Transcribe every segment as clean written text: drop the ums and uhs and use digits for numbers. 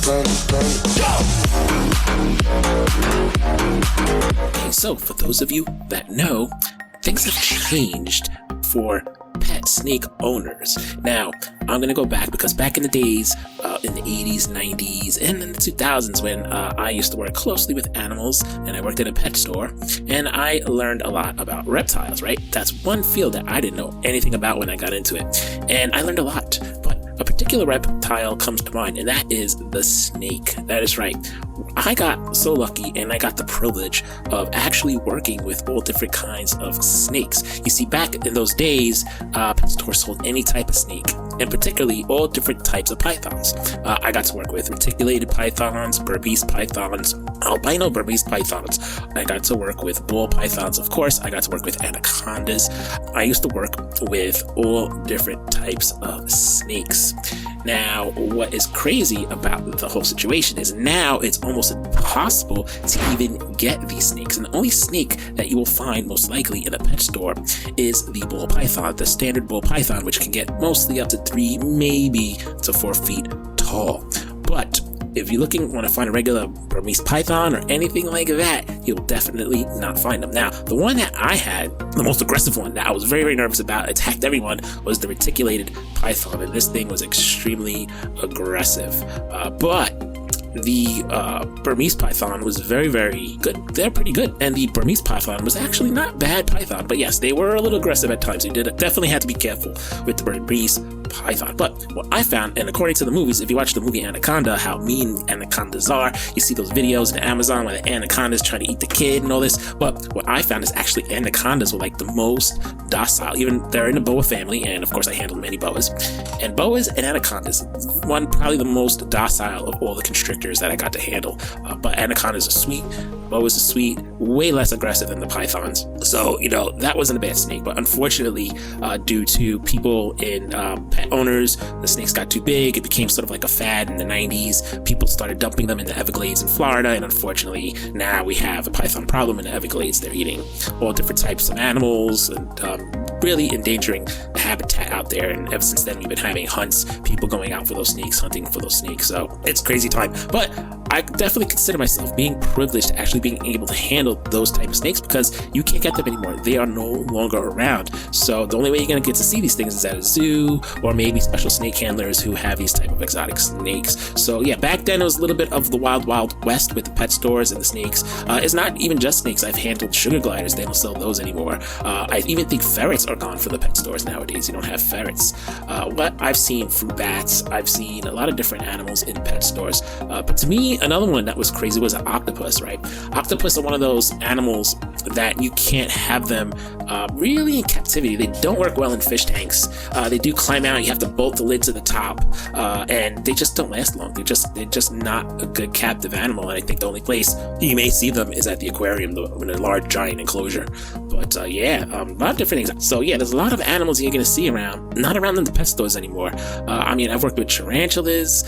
Okay, so for those of you that know, things have changed for pet snake owners. Now, I'm gonna go back because back in the days, in the 80s, 90s, and in the 2000s, when I used to work closely with animals and I worked in a pet store, and I learned a lot about reptiles, right? That's one field that I didn't know anything about when I got into it. And I learned a lot, but a particular reptile comes to mind, and that is the snake. That is right. I got so lucky and I got the privilege of actually working with all different kinds of snakes. You see, back in those days, pet stores sold any type of snake, and particularly all different types of pythons. I got to work with reticulated pythons, Burmese pythons, albino Burmese pythons. I got to work with bull pythons, of course. I got to work with anacondas. I used to work with all different types of snakes. Now, what is crazy about the whole situation is now it's almost impossible to even get these snakes. And the only snake that you will find most likely in a pet store is the bull python, the standard bull python, which can get mostly up to 3, maybe to 4 feet tall. But if you're want to find a regular Burmese python or anything like that, you'll definitely not find them. Now, the one that I had, the most aggressive one that I was very, very nervous about, attacked everyone, was the reticulated python, and this thing was extremely aggressive. But the Burmese python was very, very good. They're pretty good. And the Burmese python was actually not bad python, but yes, they were a little aggressive at times. You definitely had to be careful with the Burmese python. But what I found, and according to the movies, if you watch the movie Anaconda, how mean anacondas are, you see those videos in Amazon where the anaconda's trying to eat the kid and all this. But what I found is actually anacondas were like the most docile. Even they're in the boa family, and of course I handled many boas. And boas and anacondas, probably the most docile of all the constrictors that I got to handle. But anacondas are sweet, boas are sweet, way less aggressive than the pythons. So, that wasn't a bad snake. But unfortunately, due to people in pet owners, the snakes got too big. It became sort of like a fad in the 90s. People started dumping them in the Everglades in Florida, and unfortunately now we have a python problem in the Everglades. They're eating all different types of animals and really endangering the habitat out there. And ever since then we've been having hunts, people going out for those snakes, hunting for those snakes. So it's crazy time. But I definitely consider myself being privileged to actually being able to handle those type of snakes, because you can't get them anymore. They are no longer around. So the only way you're going to get to see these things is at a zoo, or maybe special snake handlers who have these type of exotic snakes. So yeah, back then it was a little bit of the wild, wild west with the pet stores and the snakes. It's not even just snakes. I've handled sugar gliders. They don't sell those anymore. I even think ferrets are gone for the pet stores nowadays. You don't have ferrets. What I've seen fruit bats, I've seen a lot of different animals in pet stores. But to me, another one that was crazy was an octopus, right? Octopus are one of those animals that you can't have them really in captivity. They don't work well in fish tanks. They do climb out. You have to bolt the lid to the top, and they just don't last long. They're just not a good captive animal. And I think the only place you may see them is at the aquarium, in a large giant enclosure. But a lot of different things. So yeah, there's a lot of animals you're gonna see around, not around in the pet stores anymore. I've worked with tarantulas,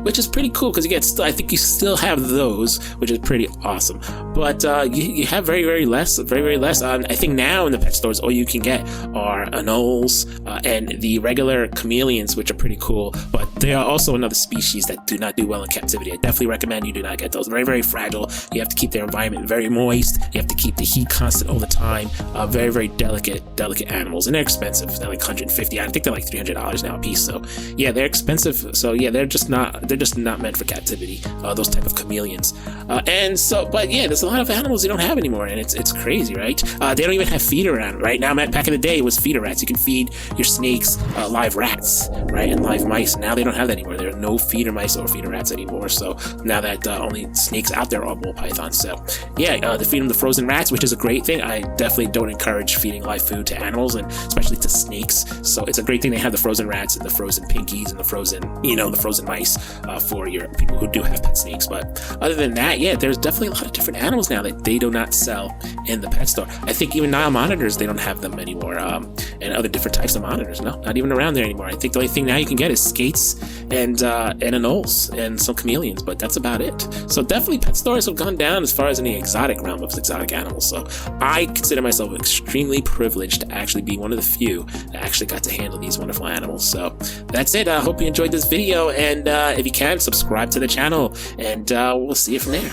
which is pretty cool because I think you still have those, which is pretty awesome. But you have very, very less. I think now in the pet stores, all you can get are anoles and the regular chameleons, which are pretty cool. But they are also another species that do not do well in captivity. I definitely recommend you do not get those. Very, very fragile. You have to keep their environment very moist. You have to keep the heat constant all the time. Very, very delicate animals, and they're expensive. They're like $150. I think they're like $300 now a piece. So yeah, they're expensive. So yeah, they're just not meant for captivity. Those type of chameleons. But yeah, there's a lot of animals you don't have anymore, and it's crazy, right? They don't even have feeder around right now. Back in the day, it was feeder rats. You can feed your snakes live rats, right, and live mice. Now they don't have that anymore. There are no feeder mice or feeder rats anymore. So now that only snakes out there are bull pythons. So yeah, they feed them the frozen rats, which is a great thing. I definitely don't encourage feeding live food to animals, and especially to snakes. So it's a great thing they have the frozen rats and the frozen pinkies and the frozen mice for your people who do have pet snakes. But other than that, yeah, there's definitely a lot of different animals now that they do not sell in the pet store. I think even Nile monitors, they don't have them anymore, and other different types of monitors. No, not even around there anymore. I think the only thing now you can get is skates and anoles and some chameleons, but that's about it. So definitely pet stores have gone down as far as in the exotic realm of exotic animals. So I consider myself extremely privileged to actually be one of the few that actually got to handle these wonderful animals. So that's it. I hope you enjoyed this video, and if if you can, subscribe to the channel, and we'll see you from there.